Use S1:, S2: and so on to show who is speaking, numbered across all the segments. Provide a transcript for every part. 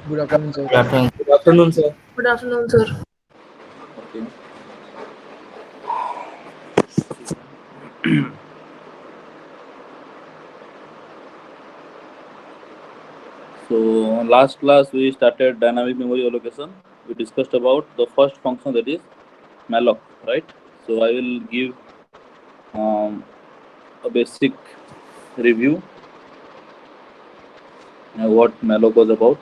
S1: Good afternoon, sir.
S2: Good afternoon.
S3: Good afternoon, sir.
S4: Good afternoon, sir.
S3: Okay. So last class we started dynamic memory allocation. We discussed about the first function, that is malloc, right? So I will give a basic review what malloc was about.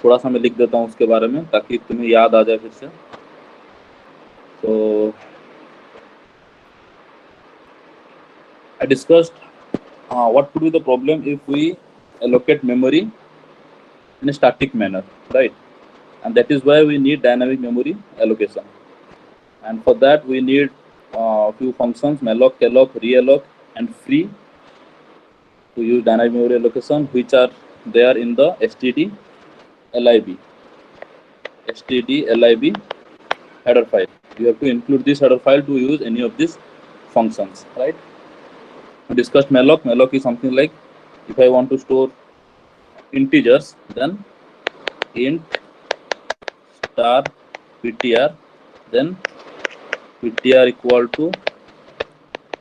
S3: थोड़ा सा मैं लिख देता हूँ उसके बारे में ताकि तुम्हें याद आ जाए फिर से. So I discussed what could be the problem if we allocate memory in a static manner, right? And that is why we need dynamic memory allocation. And for that we need few functions: malloc, calloc, realloc, and free to use dynamic memory allocation, which are there in the std lib header file. You have to include this header file to use any of these functions, right? We discussed malloc. Malloc is something like, if I want to store integers, then int star ptr, then ptr equal to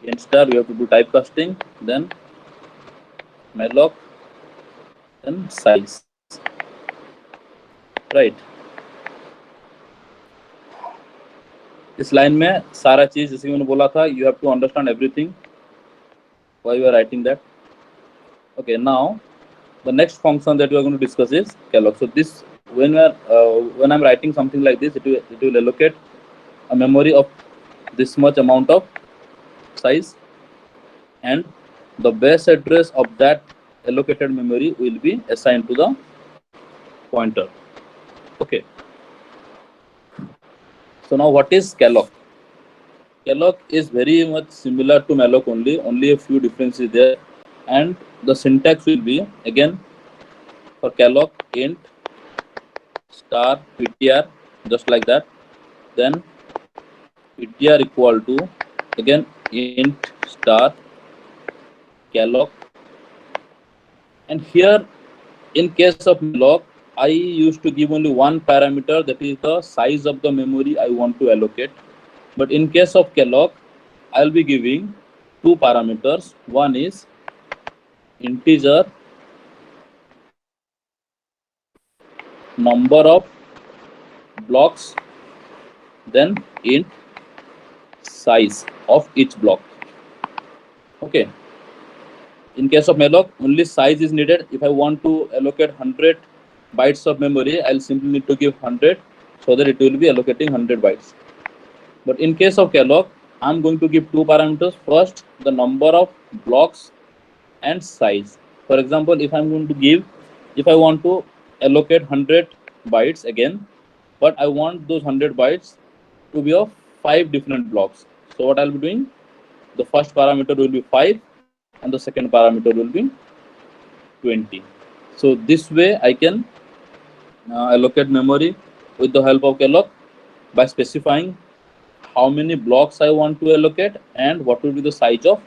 S3: int star. We have to do typecasting, then malloc, then size, right? इस line में सारा चीज जैसे मैंने बोला था, you have to understand everything while you are writing that. Okay, now the next function that we are going to discuss is calloc. So this, when I'm writing something like this, it will allocate a memory of this much amount of size, and the base address of that allocated memory will be assigned to the pointer. Okay. So now what is calloc? Calloc is very much similar to malloc, only a few differences there, and the syntax will be, again, for calloc, int star ptr, just like that, then ptr equal to, again, int star calloc. And here in case of malloc, I used to give only one parameter, that is the size of the memory I want to allocate. But in case of calloc, I'll be giving two parameters. One is integer number of blocks, then int size of each block. Okay. In case of malloc, only size is needed. If I want to allocate 100 bytes of memory, I'll simply need to give 100 so that it will be allocating 100 bytes. But in case of calloc, I'm going to give two parameters. First, the number of blocks and size. For example, if I want to allocate 100 bytes again, but I want those 100 bytes to be of 5 different blocks. So what I'll be doing, the first parameter will be 5 and the second parameter will be 20. So this way I can allocate memory with the help of calloc by specifying how many blocks I want to allocate and what will be the size of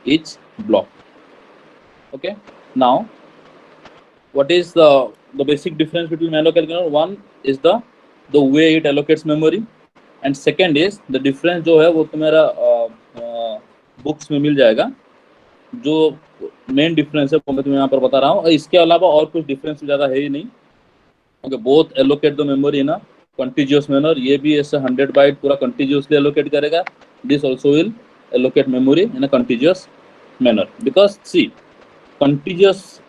S3: each block. Okay. Now, what is the basic difference between malloc calculator? One is the way it allocates memory, and second is the difference जो है वो तुम्हारा books में मिल जाएगा. जो main difference है वो मैं तुम्हें यहाँ पर बता रहा हूँ. इसके अलावा और कुछ डिफरेंस ज़्यादा है ही नहीं. Okay, both allocate the memory in a continuous manner. ये भी ऐसे 100 बाइट पूरा कंटिन्यूअसली एलोकेट करेगा. This also will allocate memory in a continuous manner. Because see, continuous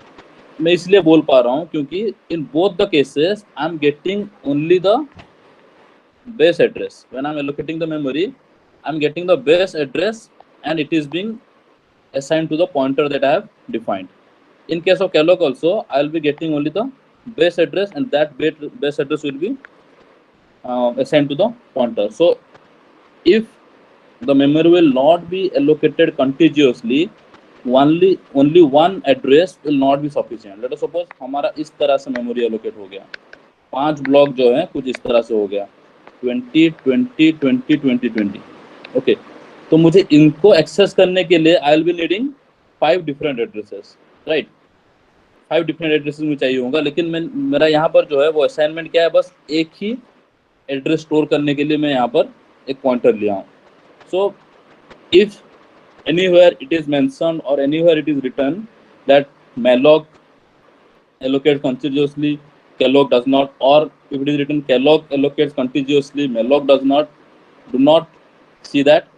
S3: मैं इसलिए बोल पा रहा हूँ क्योंकि in both the cases I am getting only the base address. When I'm allocating the memory, I'm getting the base address and it is being assigned to the pointer that I have defined. In case of calloc also, I'll be getting only the base address and that base address will be assigned to the pointer. So if the memory will not be allocated contiguously, only one address will not be sufficient. Let us suppose हमारा इस तरह से memory allocate हो गया, 5 block जो है कुछ इस तरह से हो गया, 20 20 20 20 20. ओके, तो मुझे इनको एक्सेस करने के लिए I will be needing 5 different addresses, right? 5 different addresses में चाहिए होगा, लेकिन मेरा यहाँ पर जो है वो असाइनमेंट क्या है, बस एक ही एड्रेस स्टोर करने के लिए मैं यहाँ पर एक पॉइंटर लिया हूँ. So if anywhere it is mentioned or anywhere it is written that malloc allocates contiguously, Kellogg does not, or if it is written Kellogg allocates contiguously, malloc does not, do not see that.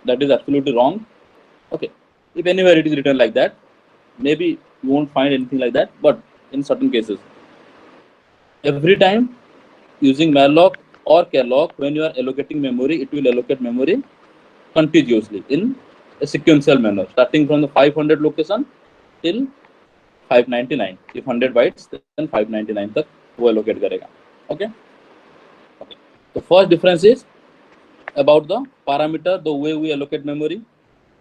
S3: That is absolutely wrong. Okay, if anywhere it is written like that, maybe you won't find anything like that, but in certain cases, every time using malloc or Kellogg, when you are allocating memory, it will allocate memory contiguously in a sequential manner, starting from the 500 location till 599. If 100 bytes, then 599 तक वो allocate करेगा. Okay. Okay. The first difference is about the parameter, the way we allocate memory.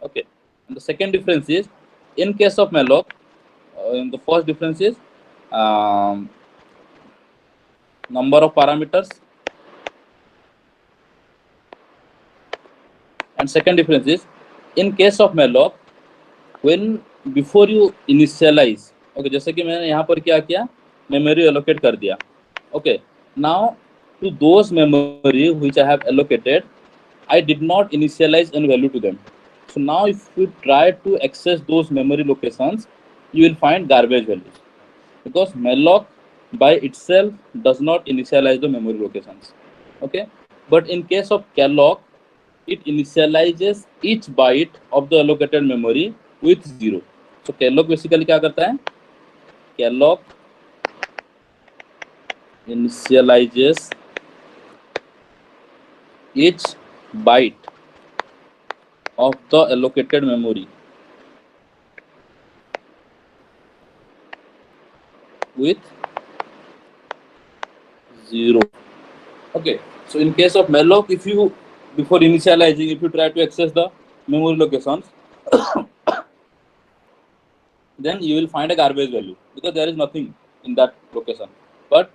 S3: Okay. And the second difference is, in case of malloc, the first difference is number of parameters, and second difference is, in case of malloc, when before you initialize, okay, जैसे कि मैंने यहाँ पर क्या किया, memory allocate कर दिया. Okay, now to those memory which I have allocated, I did not initialize any value to them. So now if we try to access those memory locations, you will find garbage values, because malloc by itself does not initialize the memory locations. Okay, but in case of Kellogg, it initializes each byte of the allocated memory with 0. So Kellogg basically क्या करता है? Kellogg initializes each byte of the allocated memory with 0. Okay, so in case of malloc, if you, before initializing, if you try to access the memory locations, then you will find a garbage value, because there is nothing in that location. But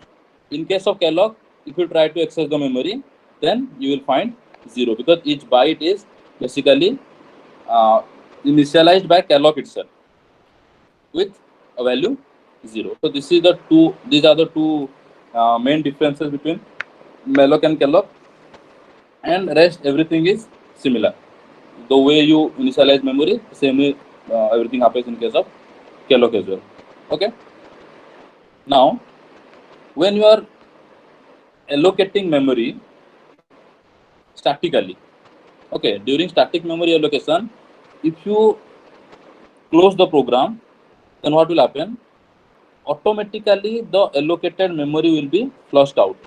S3: in case of Kellogg, if you try to access the memory, then you will find 0, because each byte is basically initialized by Kellogg itself with a value 0. So these are the two main differences between malloc and Kellogg, and rest everything is similar. The way you initialize memory, same way everything happens in case of Kellogg as well. Okay. Now, when you are allocating memory statically, okay, during static memory allocation, if you close the program, then what will happen? Automatically, the allocated memory will be flushed out.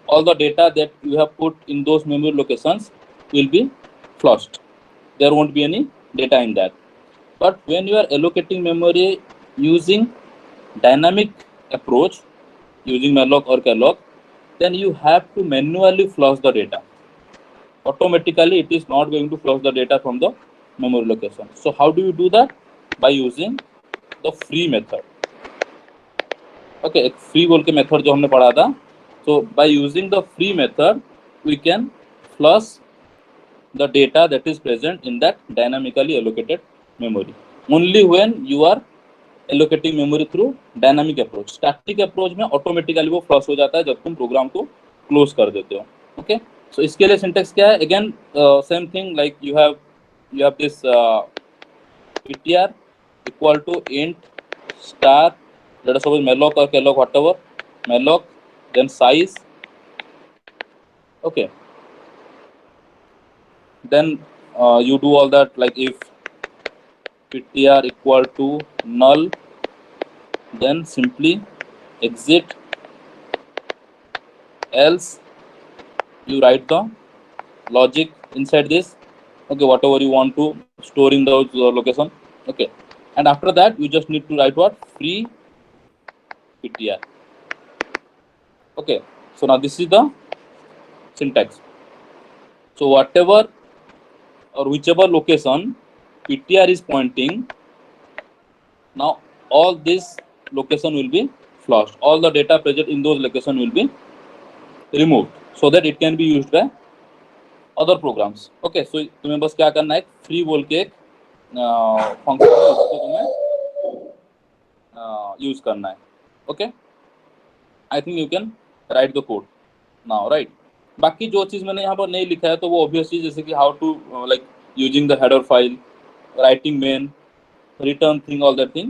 S3: All the data that you have put in those memory locations will be flushed. There won't be any data in that. But when you are allocating memory using dynamic approach, using malloc or Kellogg, then you have to manually flush the data. Automatically, it is not going to flush the data from the memory location. So how do you do that? By using the free method. Okay, एक free बोल के method जो हमने पढ़ा था. So by using the free method, we can flush the data that is present in that dynamically allocated memory. Only when you are allocating memory through dynamic approach. Static approach में automatically वो flush हो जाता है जब तुम program को close कर देते हो. Okay, so इसके लिए syntax क्या है? Again, same thing, like you have this ptr equal to int star, let us suppose malloc or Kellogg, whatever, malloc, then size. Okay, then you do all that, like if ptr equal to null, then simply exit, else you write the logic inside this. Okay, whatever you want to store in those location. Okay, and after that you just need to write what? Free ptr. Okay, so now this is the syntax. So whatever or whichever location ptr is pointing, now all this location will be flushed. All the data present in those location will be removed, so that it can be used by other programs. Okay, so तुम्हें बस क्या करना है, free बोल के एक function है, उसको तुम्हें यूज करना है. Okay, I think you can right the code now, right. बाकी जो चीज मैंने यहाँ पर नहीं लिखा है तो वो ऑब्वियसली जैसे कि how to like using the header file, writing main, return thing, all that thing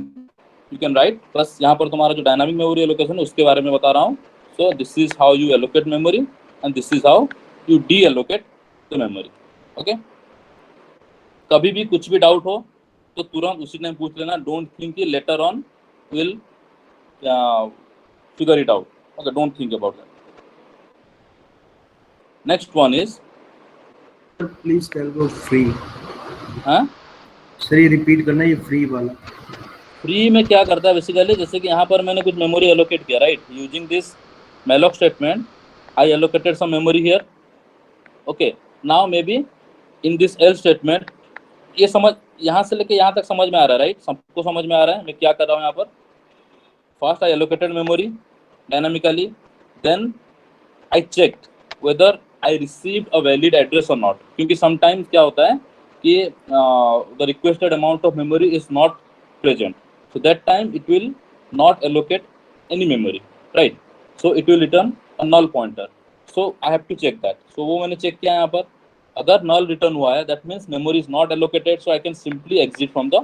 S3: you can write. बस यहाँ पर तुम्हारा जो डायनामिक मेमोरी एलोकेशन है उसके बारे में बता रहा हूँ. So this is how U allocate memory and this is how U D allocate the memory. Okay, कभी भी कुछ भी डाउट हो तो तुरंत उसी टाइम पूछ लेना. डोंट थिंक कि later on will figure it out. Okay, don't think about that. Next one is
S1: please tell go free.
S3: हाँ,
S1: सर ये रिपीट करना, ये फ्री वाला.
S3: फ्री में क्या करता है बेसिकली, जैसे कि यहाँ पर मैंने कुछ मेमोरी एलोकेट किया, right. Using this malloc statement I allocated some memory here. Okay, now maybe in this L statement, ये समझ यहाँ से लेके यहाँ तक समझ में आ रहा है, राइट. सबको समझ में आ रहा है मैं क्या कर रहा हूँ यहाँ पर. First I allocated memory dynamically, then I checked whether I received a valid address और नॉट. क्योंकि समटाइम्स क्या होता है कि the requested amount of memory is not present, so that time it will not allocate any memory, right. So it will return a null pointer, so I have to check that. So वो मैंने check किया यहाँ पर, अगर null return हुआ है that means memory is not allocated, so I can simply exit from the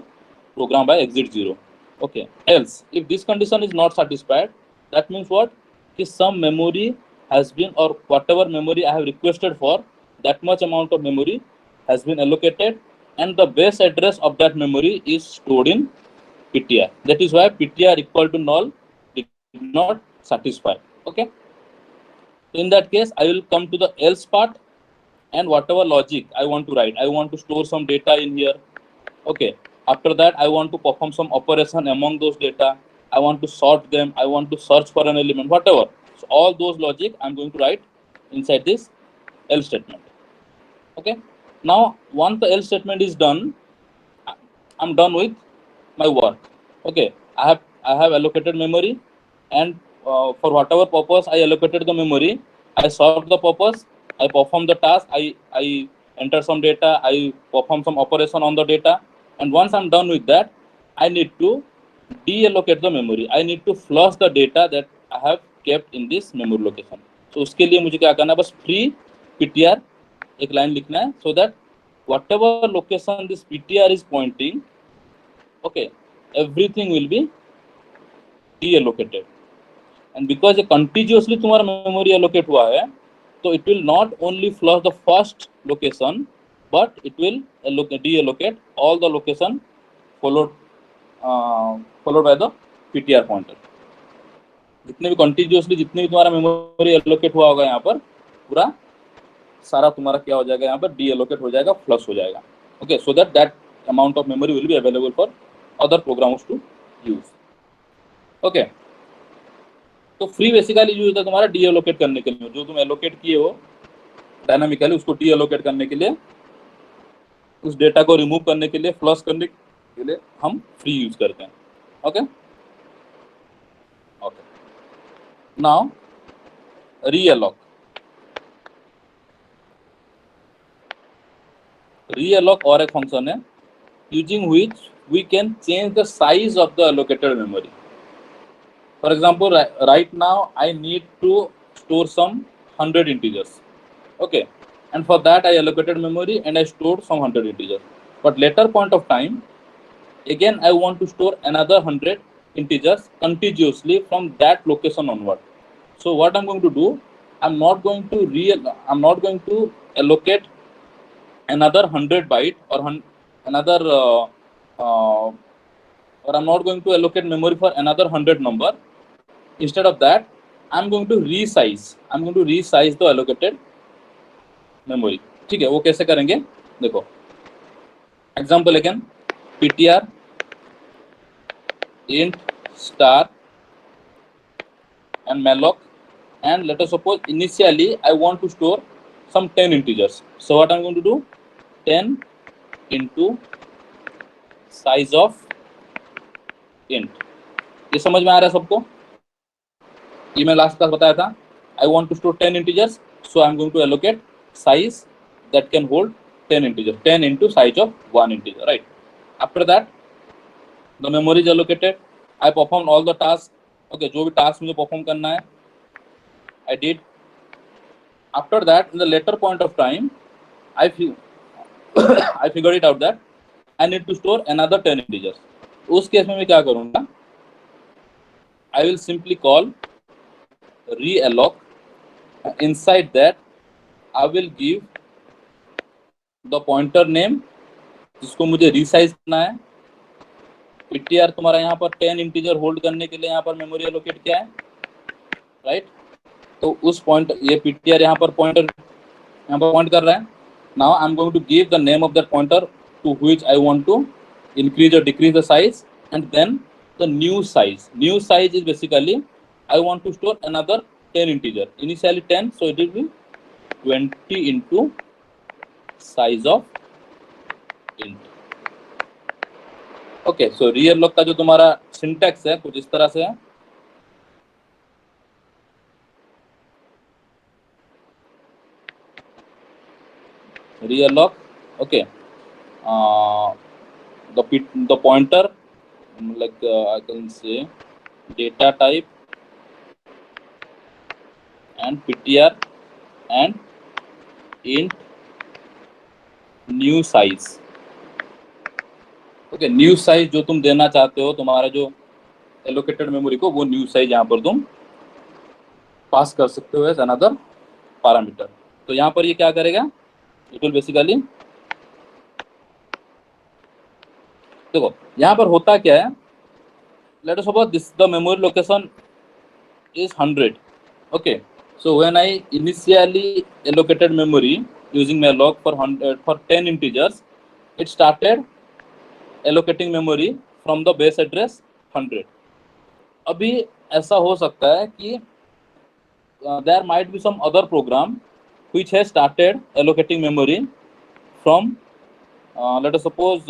S3: program by exit 0. Okay, else if this condition is not satisfied, that means what, कि some memory has been, or whatever memory I have requested for, that much amount of memory has been allocated and the base address of that memory is stored in PTR. That is why PTR equal to null did not satisfy. Okay. So in that case, I will come to the else part and whatever logic I want to write. I want to store some data in here. Okay. After that, I want to perform some operation among those data. I want to sort them. I want to search for an element, whatever. So all those logic I'm going to write inside this else statement. Okay. Now, once the else statement is done, I'm done with my work. Okay, I have allocated memory, and for whatever purpose I allocated the memory, I solved the purpose, I perform the task, I enter some data, I perform some operation on the data, and once I'm done with that, I need to deallocate the memory. I need to flush the data that I have kept in this memory location. So उसके लिए मुझे क्या करना है, बस free PTR एक line लिखना है, so that whatever location this PTR is pointing, okay, everything will be deallocated. And because ये contiguously तुम्हारा memory allocate हुआ है, तो it will not only flush the first location, but it will deallocate all the location followed by the PTR pointer. जितने भी contiguously जितने भी तुम्हारा memory allocate हुआ होगा यहाँ पर, पूरा सारा तुम्हारा क्या हो जाएगा यहाँ पर, deallocate हो जाएगा, flush हो जाएगा. Okay, so that amount of memory will be available for other programs to use. Okay, तो फ्री बेसिकली यूज होता है तुम्हारा डीएलोकेट करने के लिए. जो तुम एलोकेट किए हो डायनामिकली, उसको डीएलोकेट करने के लिए, उस डेटा को रिमूव करने के लिए, फ्लश करने के लिए हम फ्री यूज करते हैं. Okay okay, now realloc. Realloc और एक फंक्शन है using which we can change the size of the allocated memory. For example, right now I need to store some 100 integers. Okay, and for that I allocated memory and I stored some 100 integers. But later point of time, again I want to store another 100 integers contiguously from that location onward. So what I'm going to do, I'm not going to allocate another 100 byte or another or I'm not going to allocate memory for another 100 number. Instead of that, I'm going to resize the allocated memory. ठीक है, वो कैसे करेंगे देखो. Example again, PTR int star and malloc, and let us suppose initially I want to store some 10 integers. So what I'm going to do, 10 into size of int. ये समझ में आ रहा है सबको? ये मैं लास्ट क्लास बताया था. I want to store 10 integers, so I'm going to allocate size that can hold 10 integers. 10 into size of one integer, right? After that, the memory is allocated. I performed all the tasks. Okay, जो भी task मुझे perform करना है, I did. After that, in the later point of time, I figured it out that I need to store another 10 integers. उस case में मैं क्या करूँगा? I will simply call realloc. Inside that, I will give the pointer name जिसको मुझे resize करना है. PTR तुम्हारा यहाँ पर 10 इंटीजर होल्ड करने के लिए यहाँ पर मेमोरी एलोकेट किया है, राइट? तो उस पॉइंट, ये PTR यहाँ पर पॉइंटर यहाँ पर पॉइंट कर रहा है. Now I am going to give the name of that pointer to which I want to increase और decrease the size, and then the new size. New size is basically I want to store another 10 integer. Initially 10, so it will be 20 into size of int. Okay, so realloc का जो तुम्हारा syntax है कुछ इस तरह से है. realloc, okay, the pointer, like I can say data type and PTR and int new size. Okay, new size जो तुम देना चाहते हो, तुम्हारा जो एलोकेटेड मेमोरी को, वो न्यू साइज यहाँ पर तुम पास कर सकते हो एज अनदर पैरामीटर. तो यहाँ पर ये क्या करेगा? इट विल बेसिकली, देखो यहाँ पर होता क्या है, late us suppose this the memory location is 100. Okay, so when I initially allocated memory using malloc for 10 integers, it started allocating memory from the base address 100. अभी ऐसा हो सकता है कि there might be some other program which has started allocating memory from let us suppose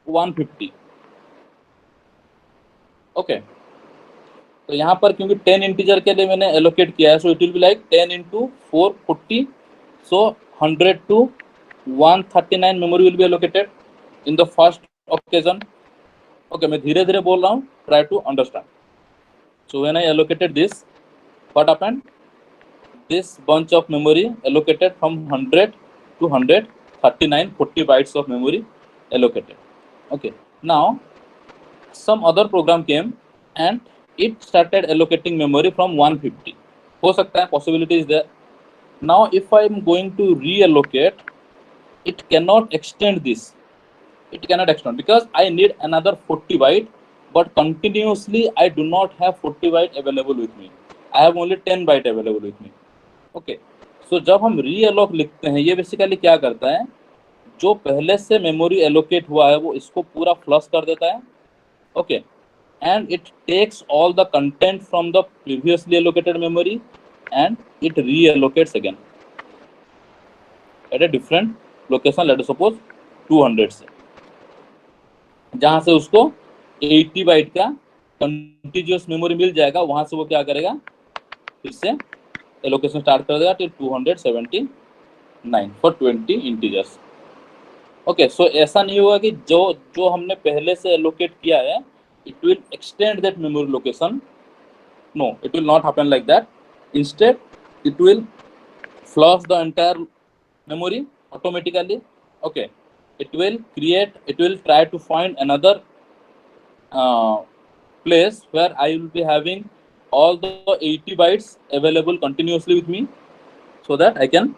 S3: 150. Okay, तो यहाँ पर क्योंकि 10 इंटीजर के लिए मैंने एलोकेट किया है, so it will be like 10 into 440, so 100 to 139 memory will be allocated in the first occasion. Okay, मैं धीरे धीरे बोल रहा हूँ, try to understand. So when I allocated this, what happened? This bunch of memory allocated from 100 to 139, 40 bytes of memory allocated. Okay, now some other program came and it started allocating memory from 150. हो सकता है, possibility is there. Now if I am going to reallocate, it cannot extend this. It cannot extend because I need another 40 byte, but continuously I do not have 40 byte available with me. I have only 10 byte available with me. Okay, so जब हम reallocate लिखते हैं, ये basically क्या करता है, जो पहले से मेमोरी एलोकेट हुआ है वो इसको पूरा फ्लश कर देता है. Okay, and it takes all the content from the previously allocated memory and it reallocates again at a different location, let us suppose 200 से, जहां से उसको 80 बाइट का कंटिन्यूअस मेमोरी मिल जाएगा. वहां से वो क्या करेगा, फिर से एलोकेशन स्टार्ट कर देगा टिल 279 फॉर 20 इंटीजर्स. ओके, सो ऐसा नहीं होगा कि जो हमने पहले से एलोकेट किया है, it will extend that memory location. No, it will not happen like that. Instead, it will flush the entire memory automatically. Okay, it will try to find another place where I will be having all the 80 bytes available continuously with me, so that I can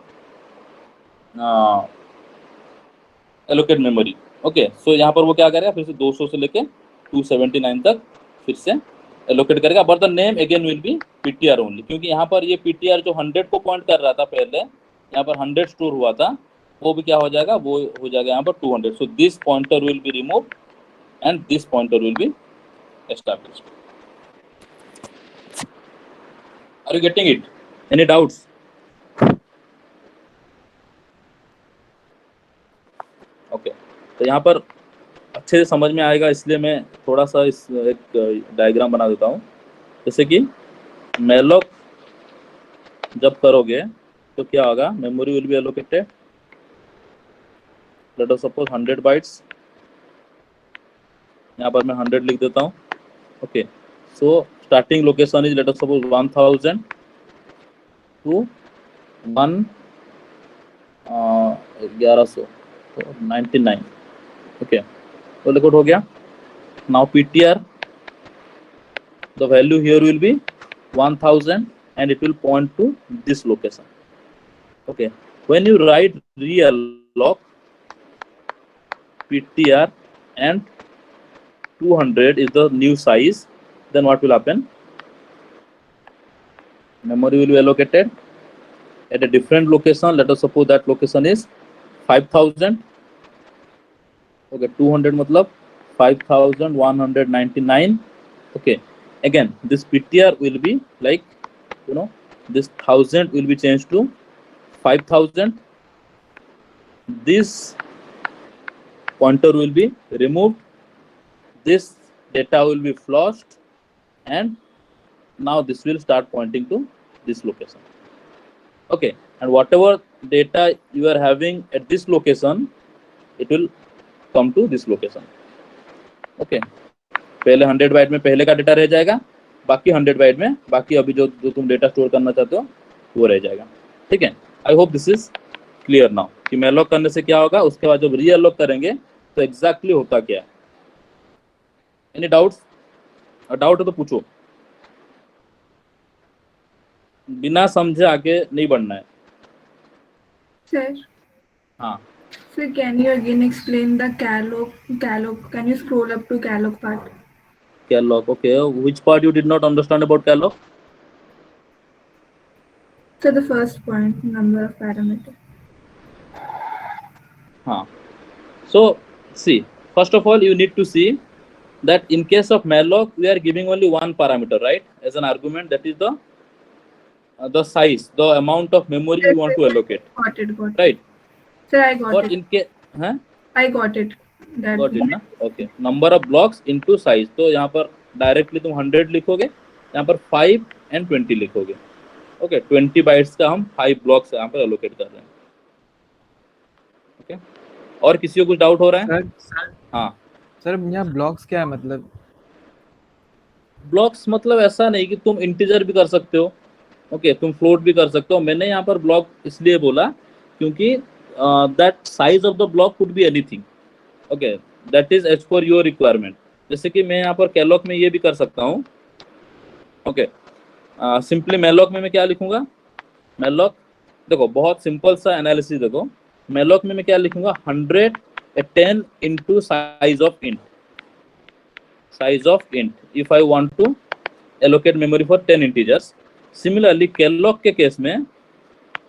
S3: allocate memory. Okay, so यहाँ पर वो क्या करेगा, फिर से 200 से लेके 279 तक फिर से एलोकेट करेगा, but the name again will be PTR only, क्योंकि यहाँ पर ये PTR जो 100 को पॉइंट कर रहा था पहले, यहाँ पर 100 स्टोर हुआ था, वो भी क्या हो जाएगा, वो हो जाएगा यहाँ पर 200. So this pointer will be removed and this pointer will be established. Are you getting it? Any doubts? Okay, तो यहाँ पर अच्छे से समझ में आएगा, इसलिए मैं थोड़ा सा इस एक डायग्राम बना देता हूँ. जैसे कि malloc जब करोगे तो क्या होगा, memory will be allocated, late us suppose 100 bytes. यहाँ पर मैं 100 लिख देता हूँ. Okay, so starting location is late us suppose 1000 to 1100 तो 99. ओके, तो रिकॉर्ड हो गया. Now PTR, the value here will be 1000 and it will point to this location. Okay, when you write realloc PTR and 200 is the new size, then what will happen? Memory will be allocated at a different location. Let us suppose that location is 5000. Okay, 200 matlab 5199. Okay, again this PTR will be like, you know, this 1000 will be changed to 5000. This pointer will be removed, this data will be flushed, and now this will start pointing to this location. Okay, and whatever data you are having at this location, it will come to this location. Okay, पहले 100 bite में पहले का data रह जाएगा, बाकी 100 bite में बाकी अभी जो तुम डेटा स्टोर करना चाहते हो वो रह जाएगा. ठीक है, I hope this is clear now कि मैलॉक करने से क्या होगा, उसके बाद जब रीअलॉक करेंगे तो एग्जैक्टली होता क्या है. Any doubts? डाउट है तो पूछो, बिना समझे आगे नहीं बढ़ना है.
S2: Sir,
S3: हाँ,
S2: sir, can you again explain the calloc? Can you scroll up to calloc part?
S3: calloc. Okay, which part you did not understand about calloc?
S2: So the first point, number of parameters.
S3: So see, first of all you need to see that in case of malloc we are giving only one parameter, right, as an argument, that is the size, the amount of memory we want to allocate.
S2: Got it.
S3: Right.
S2: Sir, I got
S3: Or
S2: it.
S3: in case,
S2: I got it. That
S3: got it ना. Okay, number of blocks into size. तो यहाँ पर directly तुम 100 लिखोगे, यहाँ पर 5 and 20 लिखोगे. Okay, 20 bytes का हम 5 ब्लॉक्स यहाँ पर एलोकेट कर रहे हैं. ओके, और किसी को कुछ डाउट हो रहा है?
S4: सर
S3: हाँ,
S4: सर यहाँ ब्लॉक्स क्या है मतलब?
S3: ब्लॉक्स मतलब ऐसा नहीं कि तुम इंटीजर भी कर सकते हो. ओके, तुम फ्लोट भी कर सकते हो. मैंने यहाँ पर ब्लॉक इसलिए बोला क्योंकि that size of the block could be anything. Okay, that is as per your requirement. जैसे कि मैं यहाँ पर कैलॉक में ये भी कर सकता हूँ. ओके, सिंपली मैलॉक में मैं क्या लिखूंगा? मैलॉक देखो बहुत सिंपल सा एनालिसिस देखो. मैलॉक में मैं क्या लिखूंगा? 110 into size of int. Size of int. If I want to allocate memory for 10 integers. Similarly, calloc के केस में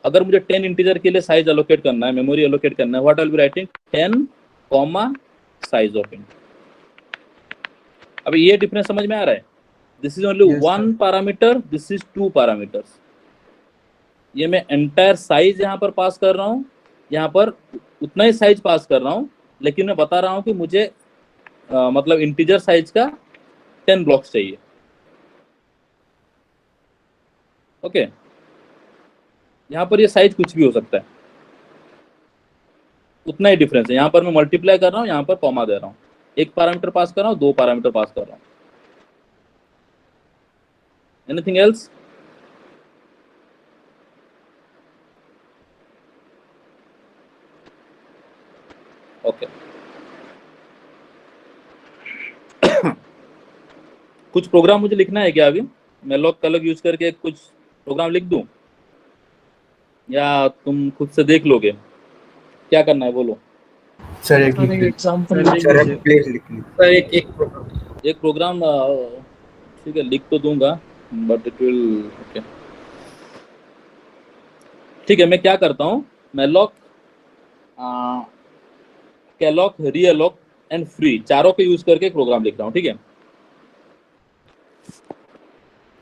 S3: अगर मुझे 10 इंटीजर के लिए साइज एलोकेट करना है, मेमोरी एलोकेट करना है, what I will be writing? 10, size of int. अभी ये डिफरेंस समझ में आ रहा है? This is only one parameter, this is 2 parameters. ये मैं एंटायर साइज यहाँ पर पास कर रहा हूँ, यहाँ पर उतना ही साइज पास कर रहा हूँ, लेकिन मैं बता रहा हूँ कि मुझे मतलब इंटीजर साइज का 10 ब्लॉक्स चाहिए. ओके, यहाँ पर ये साइज कुछ भी हो सकता है, उतना ही डिफरेंस है. यहाँ पर मैं मल्टीप्लाई कर रहा हूँ, यहाँ पर कॉमा दे रहा हूँ. एक पैरामीटर पास कर रहा हूँ, 2 पैरामीटर पास कर रहा हूँ. Anything else? ओके, कुछ प्रोग्राम मुझे लिखना है क्या अभी? मैलॉक कैलॉक यूज करके कुछ प्रोग्राम लिख दूं या तुम खुद से देख लोगे? क्या करना है बोलो.
S1: सर एक
S4: एग्जांपल
S1: सर प्लीज लिख लीजिए.
S3: एक प्रोग्राम ठीक है, लिख तो दूंगा बट इट विल. ओके, ठीक है, मैं क्या करता हूँ, मैलॉक, कैलॉक, रीअलॉक एंड फ्री चारों को यूज करके एक प्रोग्राम लिख रहा हूँ. ठीक है,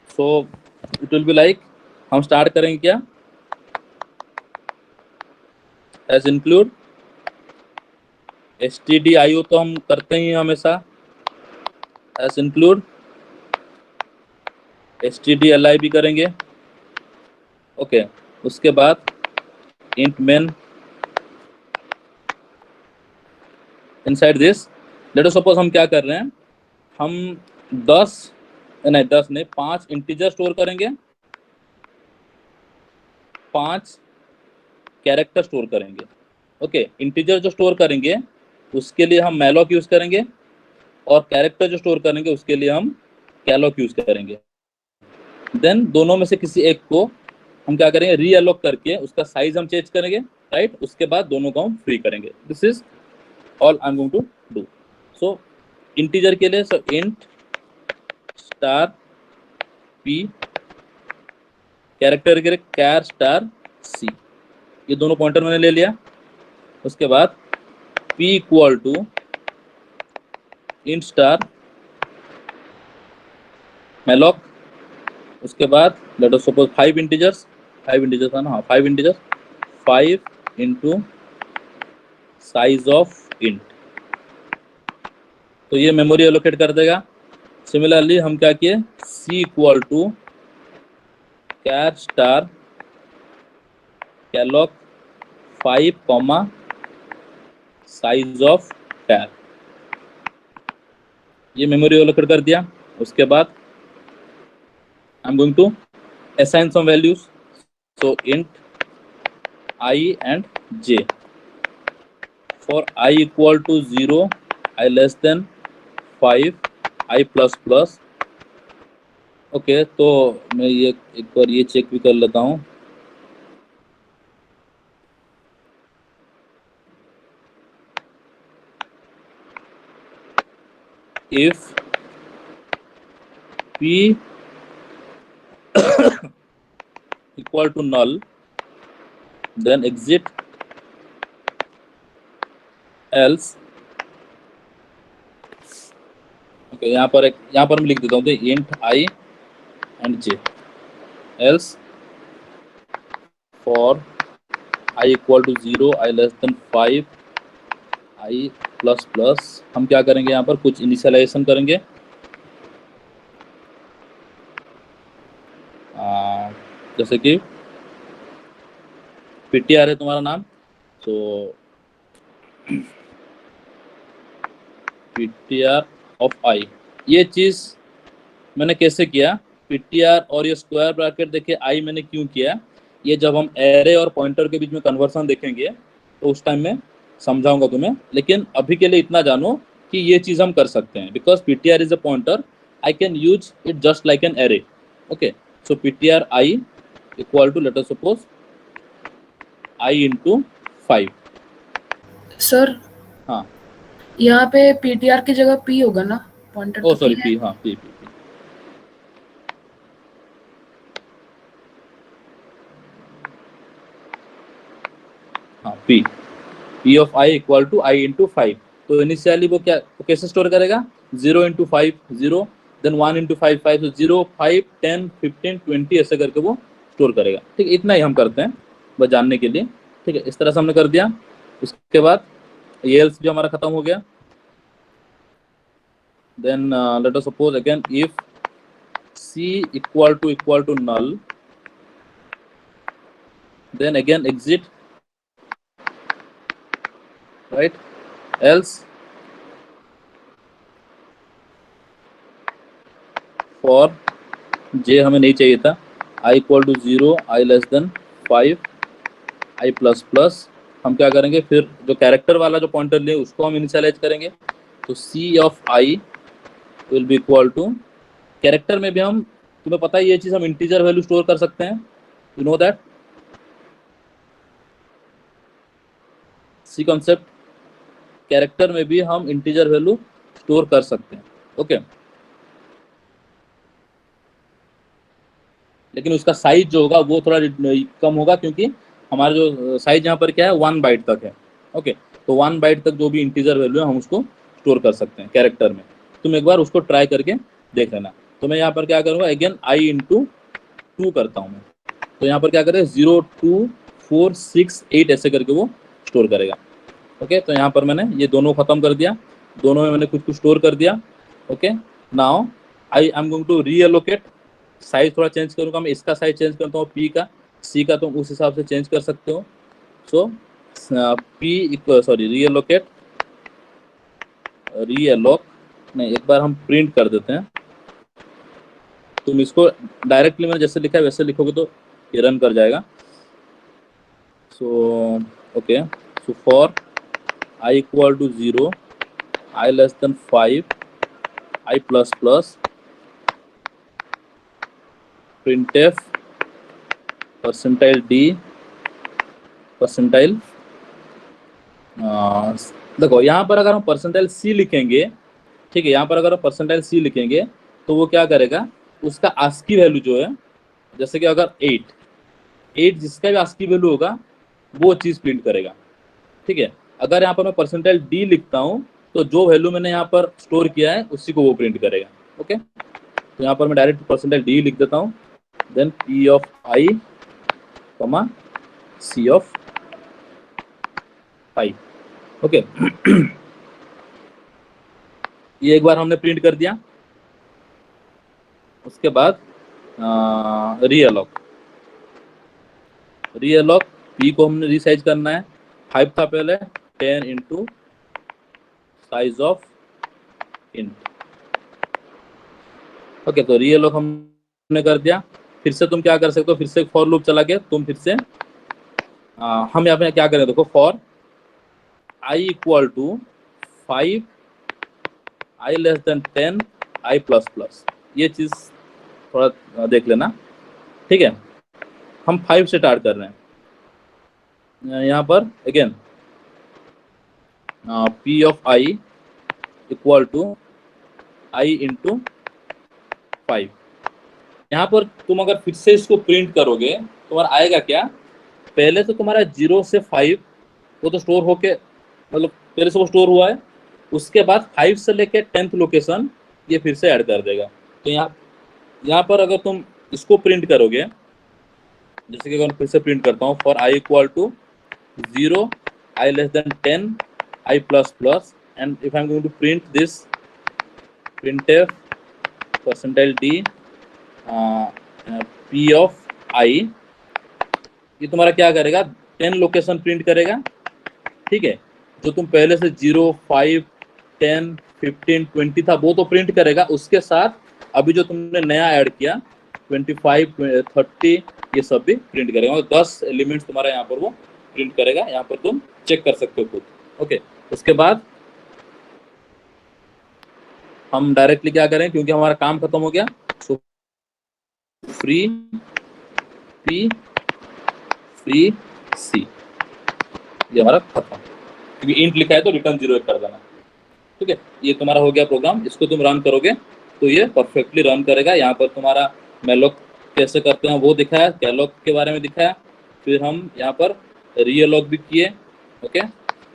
S3: so it will be like, हम स्टार्ट करेंगे क्या? एज इंक्लूड stdio तो हम करते ही हैं हमेशा. एज इंक्लूड stdli भी करेंगे. ओके, उसके बाद int main. Inside this let us suppose हम क्या कर रहे हैं, हम 10 नहीं 5 इंटीजर स्टोर करेंगे, 5 कैरेक्टर स्टोर करेंगे। ओके, इंटीजर जो स्टोर करेंगे उसके लिए हम मैलॉक यूज करेंगे, और कैरेक्टर जो स्टोर करेंगे उसके लिए हम कैलॉक यूज करेंगे। देन दोनों में से किसी एक को हम क्या करेंगे, रीअलोक करके उसका साइज हम चेंज करेंगे, राइट। उसके बाद दोनों को हम फ्री करेंगे। This is all I am going to do. So integer के लिए इंट स्टार पी, कैरेक्टर के लिए कैर स्टार सी, ये दोनों पॉइंटर मैंने ले लिया। उसके बाद p equal to int star malloc. उसके बाद लेट अस सपोज 5 इंटीजर्स है ना, हाँ 5 integers, 5 into size of int, तो ये मेमोरी एलोकेट कर देगा। सिमिलरली हम क्या किए, c equal to char star calloc 5 comma size of char, ये मेमोरी एलोकेट कर दिया। उसके बाद I am going to assign some values, so int I and j, for I equal to 0, I less than 5, I plus plus। Okay, तो मैं ये एक बार ये चेक भी कर लेता हूँ। If p equal to null, then exit else। Okay, यहाँ पर मैं लिख देता हूँ तो int I and j, else for I equal to 0, I less than 5, I plus plus। हम क्या करेंगे, यहाँ पर कुछ इनिशियलाइजेशन करेंगे। जैसे कि ptr है तुम्हारा नाम, तो ptr ऑफ i, ये चीज मैंने कैसे किया, ptr और ये स्क्वायर ब्रैकेट देखिए i मैंने क्यों किया, ये जब हम एरे और पॉइंटर के बीच में कन्वर्सन देखेंगे तो उस टाइम में समझाऊंगा तुम्हें। लेकिन अभी के लिए इतना जानो कि ये चीज हम कर सकते हैं, because ptr is a pointer, I can use it just like an array. Okay, so ptr i equal to let us suppose i into 5।
S5: Sir
S3: हाँ,
S5: यहाँ पे पीटीआर की जगह पी होगा ना, पॉइंटर
S3: ओ
S5: तो
S3: सॉरी
S5: P है।
S3: पी, हाँ पी। हाँ p of i equal to i into 5। तो इनिशियली वो क्या, तो कैसे स्टोर करेगा, 0 इंटू 5 0, देन 1 इंटू 5 5, तो 0 5 10 15 20 ऐसे करके वो स्टोर करेगा। ठीक है, इतना ही हम करते हैं बस जानने के लिए। ठीक है, इस तरह से हमने कर दिया। उसके बाद ये एल्स भी हमारा खत्म हो गया। Then let us suppose again if c equal to null, then again exit, right, else for j हमें नहीं चाहिए था, i equal to 0, i less than 5, i plus plus. हम क्या करेंगे, फिर जो कैरेक्टर वाला जो पॉइंटर लिए उसको हम इनिशियलाइज करेंगे, तो c of i will be equal to, character में भी हम, तुम्हें पता है ये चीज हम इंटीजर वैल्यू स्टोर कर सकते हैं, you know that C concept, character में भी हम इंटीजर वैल्यू स्टोर कर सकते हैं। ओके, लेकिन उसका साइज जो होगा वो थोड़ा कम होगा, क्योंकि हमारा जो साइज यहाँ पर क्या है 1 बाइट तक है। ओके, तो 1 बाइट तक जो भी इंटीजर वैल्यू है हम उसको स्टोर कर सकते हैं कैरेक्टर में। तुम एक बार उसको ट्राई करके देख लेना। तो मैं यहाँ पर क्या करूँगा, अगेन आई इंटू 2 करता हूँ मैं, तो यहाँ पर क्या करें 0 2 4 6 8 ऐसे करके वो स्टोर करेगा। ओके, तो यहाँ पर मैंने ये दोनों खत्म कर दिया, दोनों में मैंने कुछ स्टोर कर दिया। Okay, now I am going to reallocate, size थोड़ा चेंज करूंगा मैं, इसका साइज चेंज करता हूँ p का, c का तुम उस हिसाब से चेंज कर सकते हो। सो p इक्वल, सॉरी रीएलोकेट, रीएलोक नहीं, एक बार हम प्रिंट कर देते हैं। तुम इसको डायरेक्टली मैंने जैसे लिखा है वैसे लिखोगे तो ये रन कर जाएगा। So okay, so for I equal to 0, I less than 5, I plus plus, printf percentile d percentile, देखो यहाँ पर अगर हम परसेंटाइल c लिखेंगे, ठीक है, यहाँ पर अगर हम परसेंटाइल c लिखेंगे तो वो क्या करेगा, उसका ASCII वैल्यू जो है, जैसे कि अगर 8 जिसका भी ASCII वैल्यू होगा वो चीज़ प्रिंट करेगा, ठीक है। अगर यहाँ पर मैं परसेंटाइल d लिखता हूँ तो जो वैल्यू मैंने यहाँ पर स्टोर किया है उसी को वो प्रिंट करेगा। ओके, तो यहाँ पर मैं डायरेक्ट परसेंटाइल d लिख देता हूँ, then p of i, c of i। Okay, ये एक बार हमने प्रिंट कर दिया। उसके बाद रीअलॉक p को हमने रीसाइज करना है। 5 था पहले, 10 into size of int. Okay, तो रीअलॉक हमने कर दिया। फिर से तुम क्या कर सकते हो, फिर से फॉर लूप चला के तुम फिर से हम यहाँ पे क्या करें, देखो for i equal to 5, i less than 10, i plus plus, ये चीज थोड़ा देख लेना, ठीक है। हम 5 से स्टार्ट कर रहे हैं। यहाँ पर again p of i equal to i into 5। यहाँ पर तुम अगर फिर से इसको प्रिंट करोगे तुम्हारा आएगा क्या, पहले तो तुम्हारा 0 से 5 वो तो स्टोर होके, मतलब पहले से वो स्टोर हुआ है, उसके बाद 5 से लेके 10th लोकेशन ये फिर से ऐड कर देगा। तो यहाँ पर अगर तुम इसको प्रिंट करोगे, जैसे कि अगर फिर से प्रिंट करता हूँ, for i equal to 0, i less than 10, i plus plus, and if I am going to print this printf percentile d p of i, ये तुम्हारा क्या करेगा, 10 लोकेशन प्रिंट करेगा, ठीक है। जो तुम पहले से 0, 5, 10, 15, 20 था वो तो प्रिंट करेगा, उसके साथ अभी जो तुमने नया ऐड किया 25, 30 ये सब भी प्रिंट करेगा। और 10 एलिमेंट्स तुम्हारा यहाँ पर वो प्रिंट करेगा। यहाँ पर तुम चेक कर सकते हो खुद। ओके, उसके बाद हम डायरेक्टली क्या करें, क्योंकि हमारा काम खत्म हो गया, so free p free c, ये हमारा खत्म, क्योंकि इंट लिखा है तो रिटर्न 0 कर देना, ठीक है। ये तुम्हारा हो गया प्रोग्राम। इसको तुम रन करोगे तो ये परफेक्टली रन करेगा। यहाँ पर तुम्हारा मेलोक कैसे करते हैं वो दिखाया, कैलोक के बारे में दिखाया, फिर हम यहाँ पर रीअलॉक भी किए, ओके।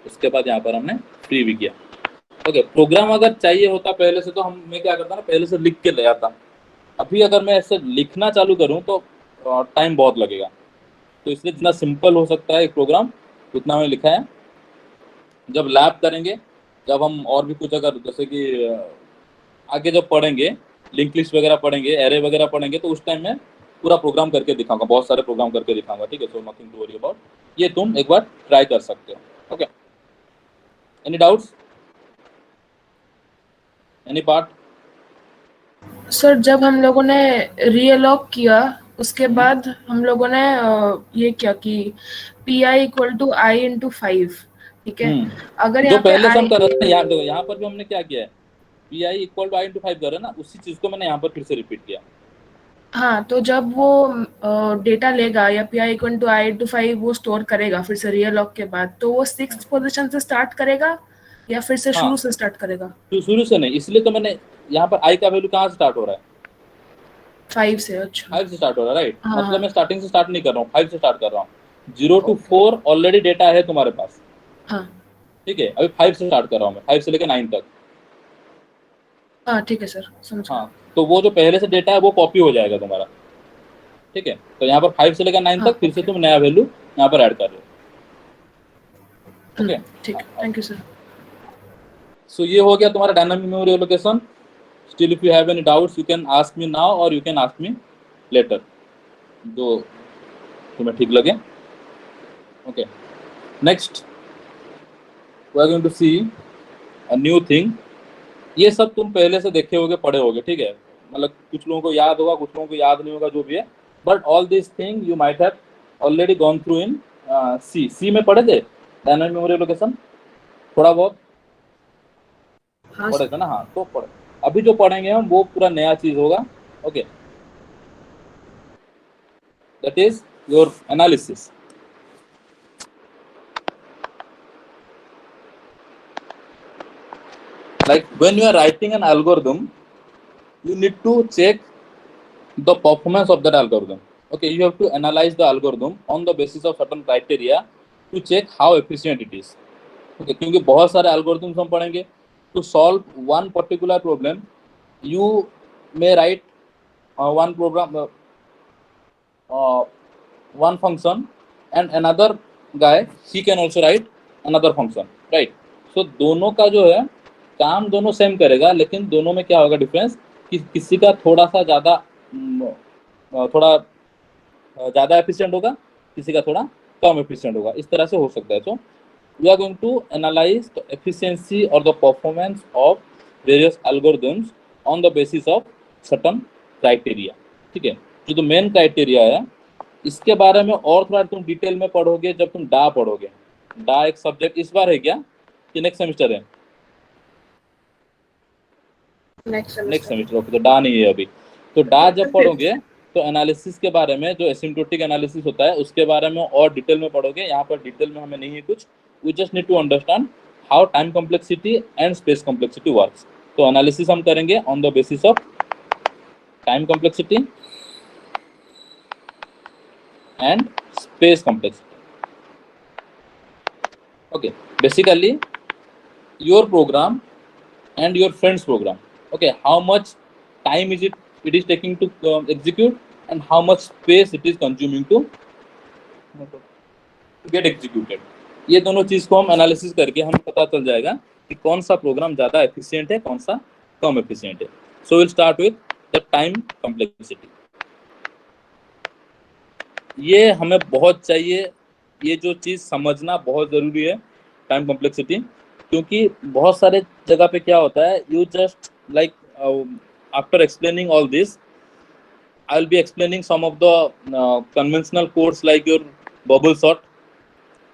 S3: उसके बाद यहाँ पर हमने फ्री भी किया। ओके, प्रोग्राम अगर चाहिए होता पहले से तो मैं क्या करता ना, पहले से लिख के ले आता। अभी अगर मैं ऐसे लिखना चालू करूँ तो टाइम बहुत लगेगा, तो इसलिए जितना सिंपल हो सकता है एक प्रोग्राम उतना मैंने लिखा है। जब लैब करेंगे, जब हम और भी कुछ अगर जैसे कि आगे जब पढ़ेंगे, लिंक लिस्ट वगैरह पढ़ेंगे, एरे वगैरह पढ़ेंगे, तो उस टाइम में पूरा प्रोग्राम करके दिखाऊंगा, बहुत सारे प्रोग्राम करके दिखाऊंगा, ठीक है। So nothing to worry about, ये तुम एक बार ट्राई कर सकते हो। Okay, any doubts, any part?
S5: Sir जब हम लोगों ने रीअलॉक किया उसके बाद हम लोगों ने ये किया कि PI equal to I into 5, ठीक है। अगर
S3: जो
S5: यहाँ पे
S3: पहले से हम
S5: I,
S3: कर रहे थे, यार देखो यहाँ पर भी हमने क्या किया है, PI equal to I into 5 कर रहे हैं ना, उसी चीज को मैंने यहाँ पर फिर से रिपीट किया।
S5: हाँ, तो जब वो डेटा लेगा या PI equal to I into 5 वो स्टोर करेगा फिर से रीअलॉक के बाद, तो वो 6th पोजीशन से स्टार्ट करेगा या फिर से शुरू से स्टार्ट करेगा?
S3: तो शुरू से नहीं, इसलिए तो मैंने यहाँ पर I का वैल्यू कहाँ से स्टार्ट हो रहा है,
S5: 5 से। अच्छा,
S3: 5 से स्टार्ट हो रहा है, राइट।
S5: हाँ,
S3: मतलब मैं स्टार्टिंग से स्टार्ट नहीं कर रहा हूँ, 5 से स्टार्ट कर रहा हूँ। 0 to 4 ऑलरेडी डेटा है तुम्हारे पास,
S5: हाँ,
S3: ठीक है। अभी 5 से स्टार्ट कर रहा हूँ मैं, 5 से लेकर 9 तक।
S5: हाँ, ठीक है सर, समझ गया।
S3: हाँ, तो वो जो पहले से डेटा है वो कॉपी हो जाएगा तुम्हारा, ठीक है। तो यहाँ पर 5 से लेकर 9 तक फिर से तुम नया वैल्यू यहाँ पर ऐड कर रहे हो, ओके।
S5: ठीक, थैंक यू सर।
S3: सो ये हो गया तुम्हारा dynamic memory allocation. Still if you have any doubts you can ask me now और you can ask me later, जो तुम्हें ठीक लगे। Okay, next we are going to see a new thing ये सब तुम पहले से देखे होगे, पढ़े होगे, ठीक है, मतलब कुछ लोगों को याद होगा, कुछ लोगों को याद नहीं होगा, जो भी है, but all this thing you might have already gone through in C में पढ़े थे डायनामिक मेमोरी लोकेशन थोड़ा बहुत पढ़े थे ना? हाँ, तो पढ़े। अभी जो पढ़ेंगे हम वो पूरा नया चीज होगा। Okay, that is your analysis. Like when you are writing an algorithm, you need to check the performance of that algorithm. Okay, you have to analyze the algorithm on the basis of certain criteria to check how efficient it is. Okay, क्योंकि बहुत सारे algorithms हम पढ़ेंगे। To solve one particular problem, you may write one program, one function, and another guy he can also write another function, right? So दोनों का जो है काम दोनों सेम करेगा, लेकिन दोनों में क्या होगा डिफरेंस कि किसी का थोड़ा सा ज़्यादा एफिशिएंट होगा, किसी का थोड़ा कम एफिशिएंट होगा, इस तरह से हो सकता है। So we are going to analyse the efficiency और the performance of various algorithms on the basis of certain criteria, ठीक है, जो तो मेन क्राइटेरिया है। इसके बारे में और थोड़ा तुम डिटेल में पढ़ोगे जब तुम डा पढ़ोगे। डा एक सब्जेक्ट इस बार है क्या कि नेक्स्ट सेमेस्टर है? Next semester. ओके, तो डा नहीं है अभी। तो डा जब पढ़ोगे तो एनालिसिस के बारे में, जो एसिम्प्टोटिक एनालिसिस होता है उसके बारे में और डिटेल में पढ़ोगे। यहाँ पर डिटेल में हमें नहीं है कुछ, we just need to understand how time complexity and space complexity works. तो एनालिसिस हम करेंगे on the basis of time complexity and space complexity. Okay, basically your program and your friend's program, okay, how much time it is taking to execute and how much space it is consuming to get executed। ये दोनों चीज को हम analysis करके हमें पता चल जाएगा कि कौन सा प्रोग्राम ज्यादा एफिशिएंट है, कौन सा कम एफिशिएंट है। So will start with the time complexity. ये हमें बहुत चाहिए, ये जो चीज समझना बहुत जरूरी है, टाइम कॉम्प्लेक्सिटी, क्योंकि बहुत सारे जगह पे क्या होता है, you just like after explaining all this I will be explaining some of the conventional codes like your bubble sort,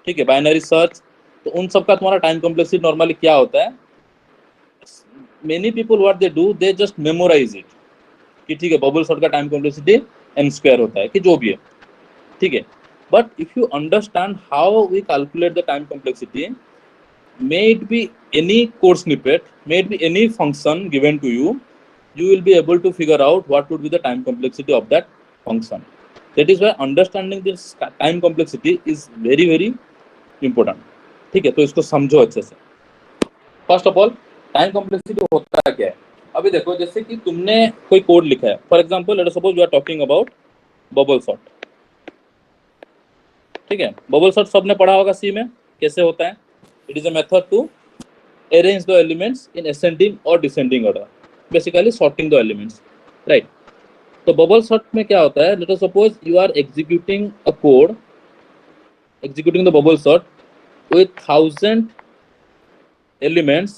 S3: ठीक है, बाइनरी सर्च। तो उन सब का तुम्हारा टाइम कॉम्प्लेक्सिटी नॉर्मली क्या होता है, many people what they do, they just memorise it कि ठीक है बबल सॉर्ट का टाइम कॉम्प्लेक्सिटी m² होता है, कि जो भी है, ठीक है। But if you understand how we calculate the time complexity, may it be any code snippet, may it be any function given to you, you will be able to figure out what would be the time complexity of that function. That is why understanding this time complexity is very very important, ठीक है। तो इसको समझो अच्छे से। First of all time complexity होता क्या है, अभी देखो, जैसे कि तुमने कोई कोड लिखा है, for example let us suppose you are talking about bubble sort, ठीक है। बबल सॉर्ट सबने पढ़ा होगा सी में, कैसे होता है। It is a method to arrange the elements in ascending or descending order, basically sorting the elements, right? तो bubble sort में क्या होता है, let us suppose you are executing a code, executing the bubble sort with 1000 elements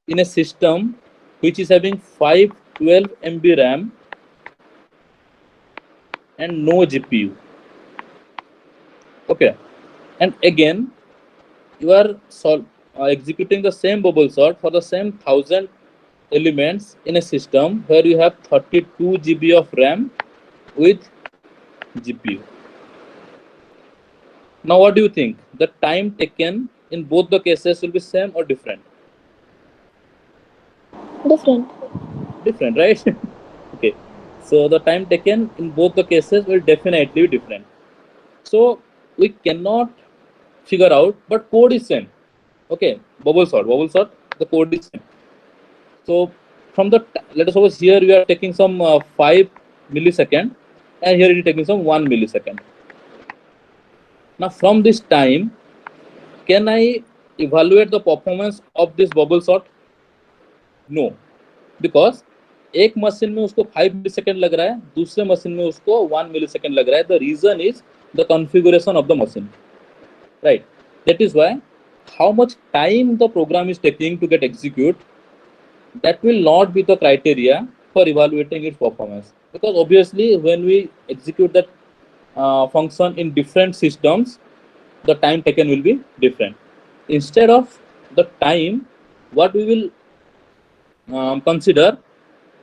S3: in a system which is having 512 MB RAM and no GPU, okay, and again you are executing the same bubble sort for the same 1000 elements in a system where you have 32 GB of RAM with GPU. Now what do you think, the time taken in both the cases will be same or different? Different, right? Okay, so the time taken in both the cases will definitely be different. So we cannot figure out, but code is same, okay, bubble sort, the code is same. So from the, let us suppose here we are taking some 5 millisecond and here it is taking some 1 millisecond. Now from this time, can I evaluate the performance of this bubble sort? No, because एक machine में उसको 5 millisecond लग रहा है, दूसरे machine में उसको 1 millisecond लग रहा है। The reason is the configuration of the machine, right? That is why how much time the program is taking to get execute that will not be the criteria for evaluating its performance, because obviously when we execute that function in different systems, the time taken will be different. Instead of the time, what we will consider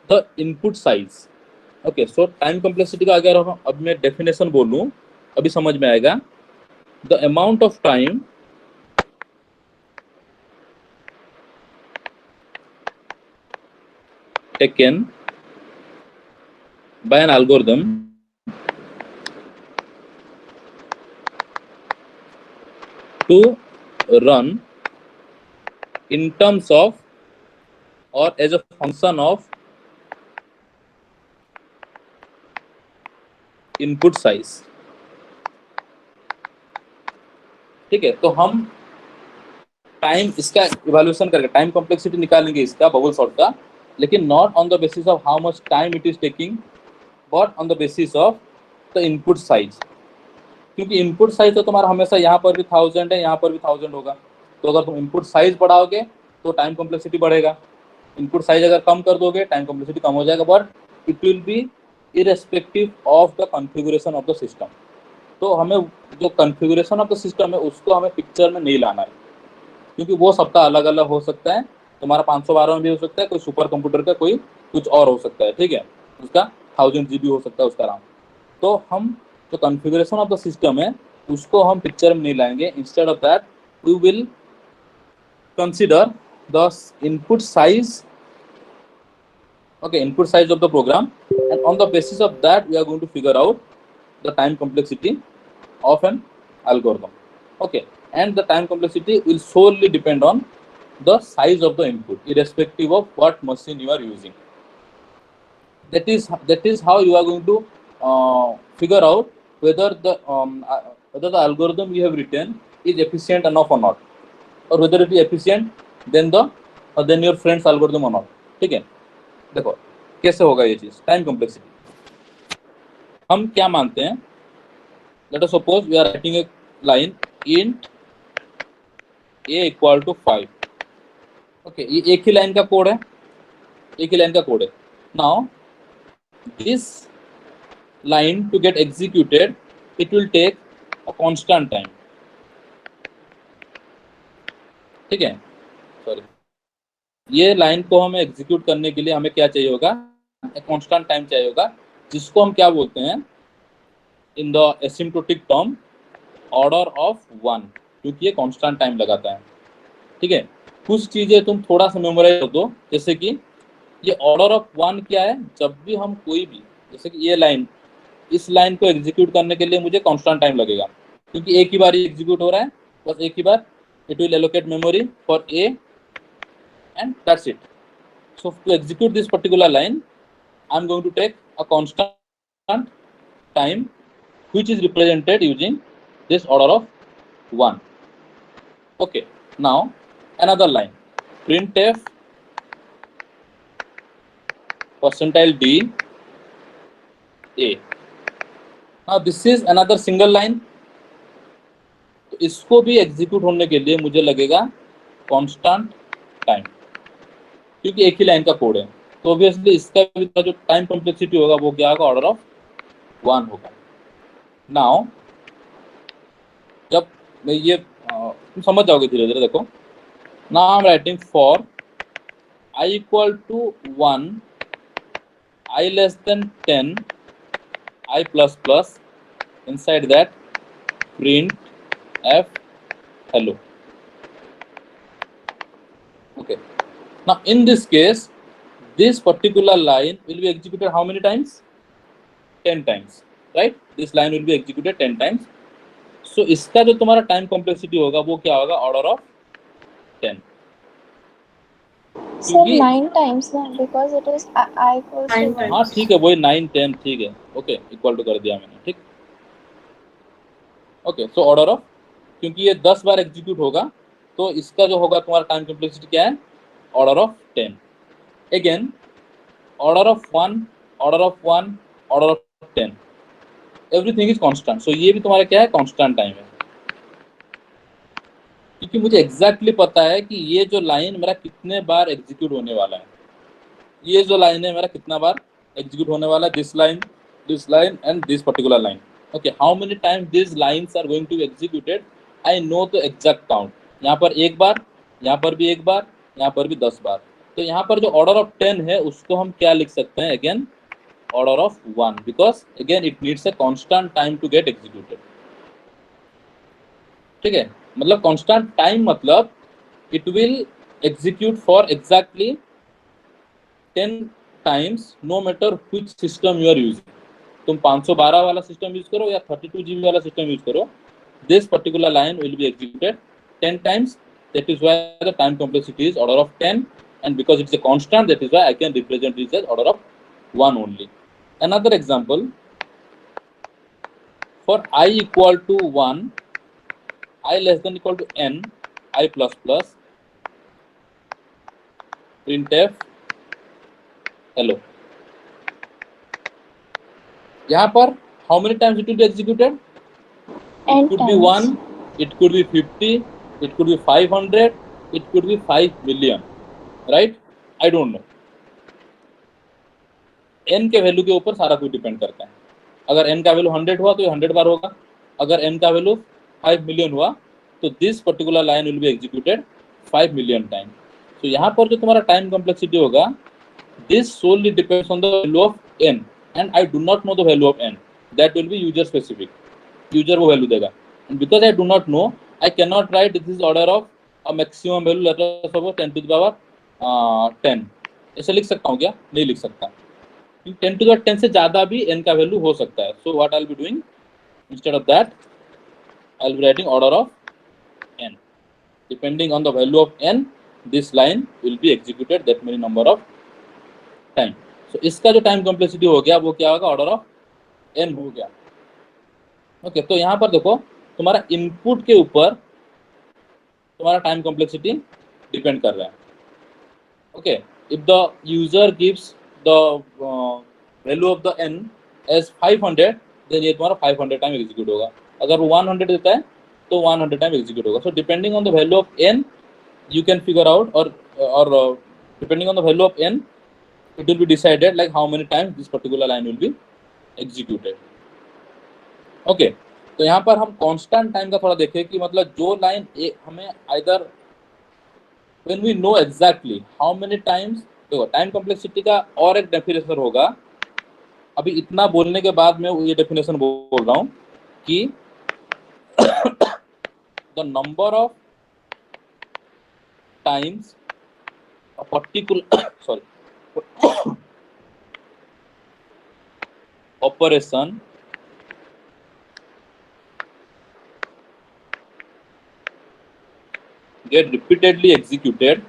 S3: the input size. Okay, so time complexity का अगर अब मैं definition बोलूं, अभी समझ में आएगा. The amount of time taken by an algorithm to run in terms of or as a function of input size. ठीक है, तो हम टाइम इसका इवैल्यूएशन करके टाइम कॉम्प्लेक्सिटी निकालेंगे इसका बबल सॉर्ट का, लेकिन not on the basis of how much time it is taking, but on the basis of the input size. क्योंकि इनपुट साइज तो तुम्हारा हमेशा यहाँ पर भी 1000 है, यहाँ पर भी 1000 होगा. तो अगर तुम इनपुट साइज बढ़ाओगे तो टाइम कॉम्प्लेक्सिटी बढ़ेगा. इनपुट साइज अगर कम कर दोगे टाइम कॉम्प्लेक्सिटी कम हो जाएगा, but it will B irrespective of the configuration of the system. तो हमें जो कॉन्फ़िगरेशन ऑफ द सिस्टम है उसको हमें पिक्चर में नहीं लाना है, क्योंकि वो सबका अलग अलग हो सकता है. तुम्हारा 512 में भी हो सकता है, कोई सुपर कंप्यूटर का कोई कुछ और हो सकता है. ठीक है, उसका 1000 GB हो सकता है उसका RAM. तो हम जो कॉन्फ़िगरेशन ऑफ द सिस्टम है उसको हम पिक्चर में नहीं लाएंगे. Instead of that we will consider the input size, okay, input size of the program, and on the basis of that we are going to figure out the time complexity of an algorithm. Okay, and the time complexity will solely depend on the size of the input, irrespective of what machine you are using. That is how you are going to figure out whether the algorithm you have written is efficient enough or not, or whether it is efficient than your friend's algorithm or not. ठीक है, देखो कैसे होगा ये चीज. Time complexity हम क्या मानते हैं, let us suppose we are writing a line int a equal to 5. Okay, ये एक ही लाइन का कोड है, एक ही लाइन का कोड है. Now this line to get executed it will take a constant time. ठीक है, सॉरी, ये लाइन को हमें एग्जीक्यूट करने के लिए हमें क्या चाहिए होगा, एक कांस्टेंट टाइम चाहिए होगा, जिसको हम क्या बोलते हैं in the asymptotic term order of 1, क्योंकि ये कांस्टेंट टाइम लगाता है. ठीक है, कुछ चीजें तुम थोड़ा सा मेमोराइज कर दो, जैसे कि ये ऑर्डर ऑफ 1 क्या है. जब भी हम कोई भी, जैसे कि ये लाइन, इस लाइन को एग्जीक्यूट करने के लिए मुझे कांस्टेंट टाइम लगेगा, क्योंकि एक ही बार एग्जीक्यूट हो रहा है, बस एक ही बार. It will allocate memory for a and that's it. So to execute this particular line, I'm going to take a constant time which is represented using this order of 1. Okay, now another line, printf percentile d a. Now this is another single line. तो इसको भी execute होने के लिए मुझे लगेगा constant time, क्योंकि एक ही लाइन का कोड है. तो ऑब्वियसली इसका भी जो टाइम कॉम्प्लेक्सिटी होगा वो क्या होगा, ऑर्डर ऑफ 1 होगा. नाउ जब मैं ये तुम समझ जाओगे धीरे धीरे. देखो, now I am writing for i equal to 1, i less than 10, i plus plus, inside that print f hello. Okay, now in this case this particular line will be executed how many times? 10 times, right? This line will be executed 10 times. So इसका जो तुम्हारा time complexity होगा वो क्या होगा, order of 10.
S6: Sir, 9 times ना, because it is I equals to 1.
S3: हाँ ठीक है, वही 9 10 ठीक है. ओके, इक्वल टू कर दिया मैंने. ठीक, ओके, सो ऑर्डर ऑफ, क्योंकि ये 10 बार एग्जीक्यूट होगा तो इसका जो होगा तुम्हारा टाइम कॉम्प्लेक्सिटी क्या है, order of 10. Again order of 1, order of 1, order of 10, everything is constant. So ये भी तुम्हारा क्या है, कांस्टेंट टाइम है, क्योंकि मुझे एग्जैक्टली पता है कि ये जो लाइन मेरा कितने बार एग्जीक्यूट होने वाला है. ये जो लाइन है मेरा कितना बार एग्जीक्यूट होने वाला है, this line and this particular line. Okay, how many time this lines are going to executed, I know the exact count. यहाँ पर एक बार, यहाँ पर भी एक बार, यहाँ पर भी 10 बार. तो यहाँ पर जो ऑर्डर ऑफ 10 है उसको हम क्या लिख सकते हैं, again order of 1, because again it needs a constant time to get executed. ठीक है, मतलब कांस्टेंट टाइम मतलब it will execute for exactly 10 times no matter which system you are using. तुम 512 वाला सिस्टम यूज करो या 32 GB वाला system use करो, this particular line will be executed 10 times. That is why the time complexity is order of 10, and because it's a constant, that is why I can represent this as order of 1 only. Another example, for I equal to 1, I less than equal to n, I plus plus, printf hello. यहाँ पर how many times it will be executed? It could be 1, it could be 50, it could be 500, it could be 5 million, right? I don't know. n के value के ऊपर सारा कुछ depend करता है. अगर n का वैल्यू 100 हुआ तो ये 100 बार होगा. अगर n का वैल्यू 5 मिलियन हुआ तो this particular line will be executed 5 million time. तो यहाँ पर जो तुम्हारा टाइम कॉम्प्लेक्सिटी होगा, this solely depends on the value of n, and I do not know the value of n. That will be user specific. User वो value देगा, and because I do not know, I cannot write this is order of a maximum value, let us suppose 10 to the power 10. ऐसे लिख सकता हूँ क्या? नहीं लिख सकता. 10 to the 10 से ज़्यादा भी n का वैल्यू हो सकता है. So what I'll be doing instead of that, I'll be writing order of n. Depending on the value of n, this line will be executed that many number of time. So इसका जो time complexity हो गया वो क्या होगा? Order of n हो गया. Okay, तो यहाँ पर देखो तुम्हारा इनपुट के ऊपर तुम्हारा टाइम कॉम्प्लेक्सिटी डिपेंड कर रहा है. Okay, if the user gives the value of the n as 500, then ये तुम्हारा 500 टाइम एग्जीक्यूट होगा. अगर वो 100 देता है तो 100 टाइम एग्जीक्यूट होगा. So depending on the value of n you can figure out, or depending on the value of n, it will be decided like how many times this particular line will be executed. Okay, तो यहाँ पर हम constant time का थोड़ा देखें कि मतलब जो लाइन हमें either when we know exactly how many times, देखो टाइम कॉम्प्लेक्सिटी का और एक डेफिनेशन होगा. अभी इतना बोलने के बाद मैं ये डेफिनेशन बोल रहा हूँ कि the number of times a particular operation get repeatedly executed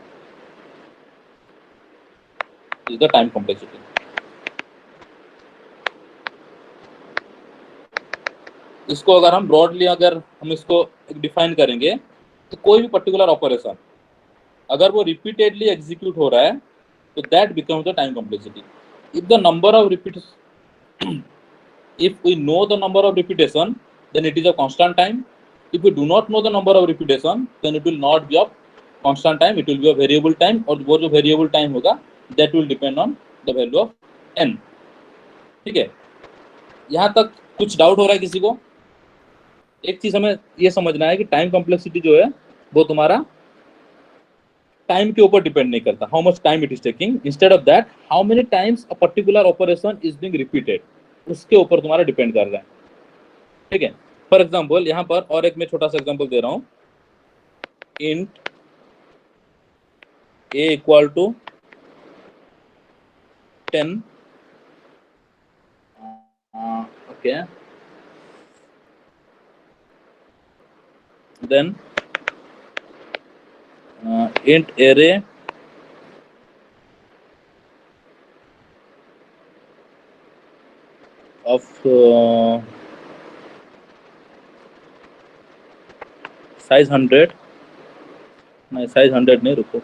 S3: is the time complexity. इसको अगर हम ब्रॉडली अगर हम इसको डिफाइन करेंगे तो कोई भी पर्टिकुलर ऑपरेशन अगर वो रिपीटेडली एग्जीक्यूट हो रहा है तो that becomes the time complexity. If the number of repetition, if we know the number of repetition, then it is a constant time. If we do not know the number of repetition, then it will not be of constant time, it will be a variable time, और वो जो variable time होगा that will depend on the value of n. ठीक है, यहाँ तक कुछ doubt हो रहा है किसी को? एक चीज हमें ये समझना है कि टाइम कॉम्प्लेक्सिटी जो है वो तुम्हारा टाइम के ऊपर डिपेंड नहीं करता, how much time it is taking. Instead of that how many times a particular operation is being repeated, उसके ऊपर तुम्हारा डिपेंड कर रहा है. ठीक है, फॉर एग्जांपल यहाँ पर और एक मैं छोटा सा एग्जांपल दे रहा हूँ. Int a equal to 10. Okay, then int array of size 100. नहीं, size 100 नहीं, रुको.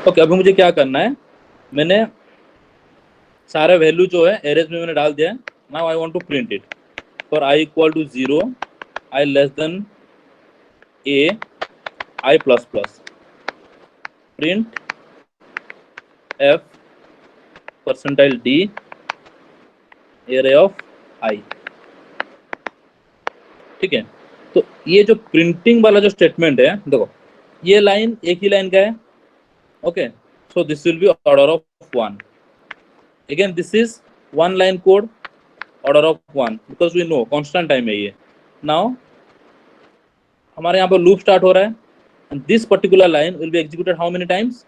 S3: ओके, अभी मुझे क्या करना है, मैंने सारे वैल्यू जो है एरेज में मैंने डाल दिया है. now I want to print it. For I equal to 0, I less than a, I plus plus. Print f percentile d array of I. ठीक है, तो ये जो प्रिंटिंग वाला जो स्टेटमेंट है, देखो ये लाइन एक ही लाइन का है. Okay, so this will be order of 1. Again this is one line code, order of 1, because we know constant time है ये. नाउ हमारे यहाँ पर लूप स्टार्ट हो रहा है, and this particular line will be executed how many times?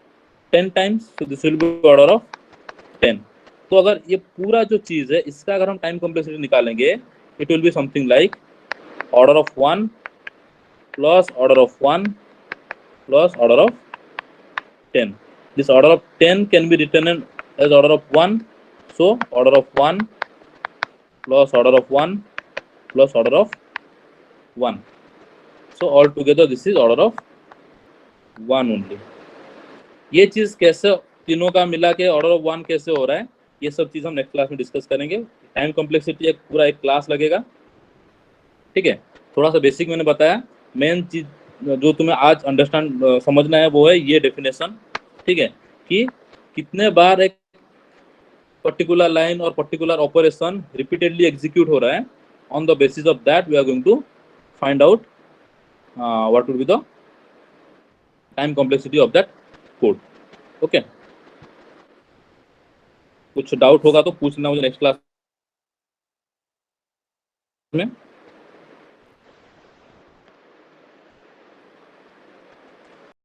S3: 10 times. So this will be order of 10. तो अगर ये पूरा जो चीज है इसका अगर हम टाइम कॉम्प्लेक्सिटी निकालेंगे, it will be something like order of 1 plus order of 1 plus order of 10. This order of 10 can be written as order of 1. So order of 1 plus order of 1 plus order of 1. So altogether this is order of 1 only. ये चीज कैसे तीनों का मिला के order of 1 कैसे हो रहा है, ये सब चीज हम नेक्स्ट क्लास में डिस्कस करेंगे. टाइम कॉम्प्लेक्सिटी एक पूरा एक क्लास लगेगा. ठीक है, थोड़ा सा बेसिक मैंने बताया. मेन चीज जो तुम्हें आज अंडरस्टैंड समझना है वो है ये डेफिनेशन. ठीक है, कि कितने बार एक पर्टिकुलर लाइन और पर्टिकुलर ऑपरेशन रिपीटेडली एग्जीक्यूट हो रहा है. On the basis of that we are going to find out what will be the time complexity of that code. Okay, कुछ डाउट होगा तो पूछना मुझे नेक्स्ट क्लास में.